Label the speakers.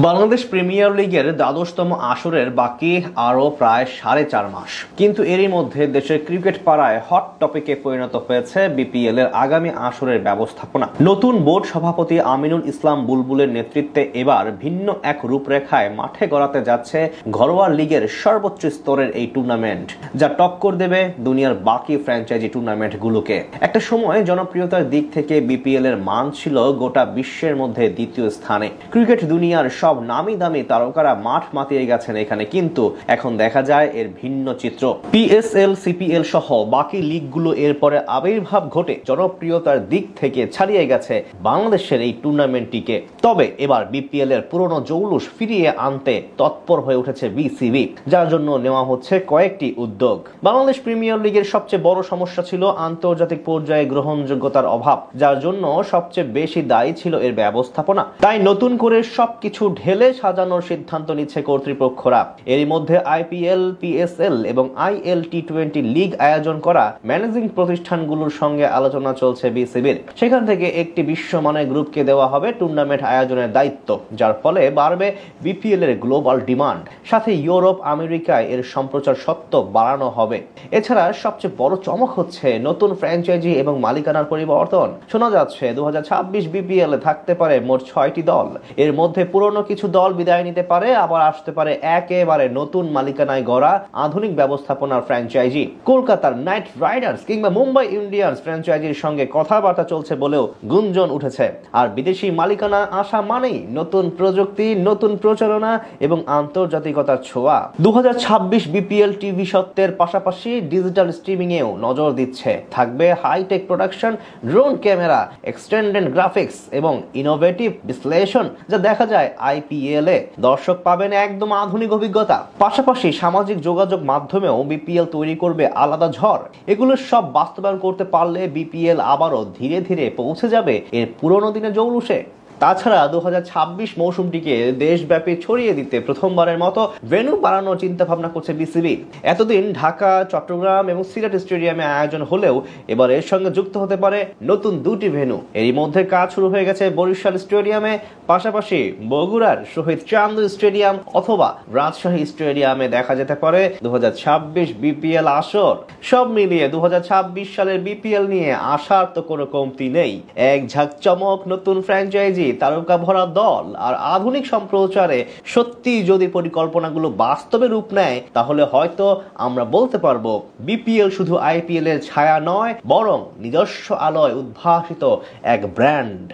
Speaker 1: Bangladesh premier লিগের দ্বাদশতম আসরের বাকি আরও প্রায় 4.5 মাস, কিন্তু এরই মধ্যে দেশের ক্রিকেট পাড়ায় হট টপিকে পরিণত হয়েছে বিপিএল এর আগামী আসরের ব্যবস্থাপনা। নতুন বোর্ড সভাপতি আমিনুল ইসলাম বুলবুলের নেতৃত্বে এবার ভিন্ন এক রূপরেখায় মাঠে গড়াতে যাচ্ছে ঘরোয়া লিগের সর্বোচ্চ স্তরের এই টুর্নামেন্ট, যা টক্কর দেবে দুনিয়ার বাকি ফ্র্যাঞ্চাইজি টুর্নামেন্টগুলোকে। একটা সময় জনপ্রিয়তার দিক থেকে বিপিএল এর মান ছিল গোটা বিশ্বের মধ্যে দ্বিতীয় স্থানে। ক্রিকেট দুনিয়ার সব নামি দামি তারকারা মাঠ মাতিয়ে গেছেন এখানে, কিন্তু এখন দেখা যায় এর ভিন্ন চিত্র। পিএসএল, সিপিএল সহ বাকি লিগগুলো এরপরে আবির্ভাব ঘটে জনপ্রিয়তার দিক থেকে ছাড়িয়ে গেছে বাংলাদেশের এই টুর্নামেন্টটিকে। তবে এবার বিপিএল এর পুরনো জৌলুস ফিরিয়ে আনতে তৎপর হয়ে উঠেছে বিসিবি, যার জন্য নেওয়া হচ্ছে কয়েকটি উদ্যোগ। বাংলাদেশ প্রিমিয়ার লিগের সবচেয়ে বড় সমস্যা ছিল আন্তর্জাতিক পর্যায়ে গ্রহণযোগ্যতার অভাব, যার জন্য সবচেয়ে বেশি দায়ী ছিল এর ব্যবস্থাপনা। তাই নতুন করে সবকিছু ঢেলে সাজানোর সিদ্ধান্ত নিচ্ছে কর্তৃপক্ষরা। এরই মধ্যে আইপিএল, পিএসএল এবং আইএল টি20 লিগ আয়োজন করা ম্যানেজিং প্রতিষ্ঠানগুলোর সঙ্গে আলোচনা চলছে বিসিবির। সেখান থেকে একটি বিশ্বমানের গ্রুপকে দেওয়া হবে টুর্নামেন্ট আয়োজনের দায়িত্ব, যার ফলে বাড়বে বিপিএল এর গ্লোবাল ডিমান্ড। সাথে ইউরোপ, আমেরিকায় এর সম্প্রচার সত্ত্ব বাড়ানো হবে। এছাড়া সবচেয়ে বড় চমক হচ্ছে নতুন ফ্র্যাঞ্চাইজি এবং মালিকানার পরিবর্তন। শোনা যাচ্ছে 2026 বিপিএল এ থাকতে পারে মোট 6টি দল। এর মধ্যে পুরনো কিছু দল বিদায় নিতে পারে, আবার আসতে পারে একেবারে নতুন মালিকানায় গড়া আধুনিক ব্যবস্থাপনার ফ্র্যাঞ্চাইজি। কলকাতার নাইট রাইডার্স কিংবা মুম্বাই ইন্ডিয়ান্স ফ্র্যাঞ্চাইজির সঙ্গে কথাবার্তা চলছে বলেও গুঞ্জন উঠেছে। আর বিদেশি মালিকানা আসা মানেই নতুন প্রযুক্তি, নতুন প্রচারণা এবং আন্তর্জাতিকতার ছোঁয়া। 2026 বিপিএল টিভি সত্ত্বের পাশাপাশি ডিজিটাল স্ট্রিমিং এও নজর দিচ্ছে। থাকবে high tech production, drone camera, extended graphics এবং ইনোভেটিভ বিশ্লেষণ, যা দেখা যায় আইপিএল এ দর্শক পাবেন একদম আধুনিক অভিজ্ঞতা। পাশাপাশি সামাজিক যোগাযোগ মাধ্যমেও বিপিএল তৈরি করবে আলাদা ঝড়। এগুলো সব বাস্তবায়ন করতে পারলে বিপিএল আবারও ধীরে ধীরে পৌঁছে যাবে এর পুরনো দিনের জৌলুসে। তাছাড়া 2026 মৌসুমটিকে দেশব্যাপী ছড়িয়ে দিতে প্রথমবারের মতো ভেন্যু বাড়ানোর চিন্তা ভাবনা করছে বিসিবি। এতদিন ঢাকা, চট্টগ্রাম এবং সিলেট স্টেডিয়ামে আয়োজন হলেও এবার এর সঙ্গে যুক্ত হতে পারে নতুন দুটি ভেন্যু। এরই মধ্যে কাজ শুরু হয়ে গেছে বরিশাল স্টেডিয়ামে, পাশাপাশি বগুড়ার শহীদ চান্দু স্টেডিয়াম অথবা রাজশাহী স্টেডিয়ামে দেখা যেতে পারে 2026 বিপিএল আসর। সব মিলিয়ে 2026 সালের বিপিএল নিয়ে আশার তো কোনো কমতি নেই। এক ঝাঁক চমক, নতুন ফ্র্যাঞ্চাইজি, তারকা ভরা দল আর আধুনিক সম্প্রচারে সত্যি যদি পরিকল্পনাগুলো বাস্তবে রূপ নেয়, তাহলে হয়তো আমরা বলতে পারবো বিপিএল শুধু আইপিএল এর ছায়া নয়, বরং নিজস্ব আলোয় উদ্ভাসিত এক ব্র্যান্ড।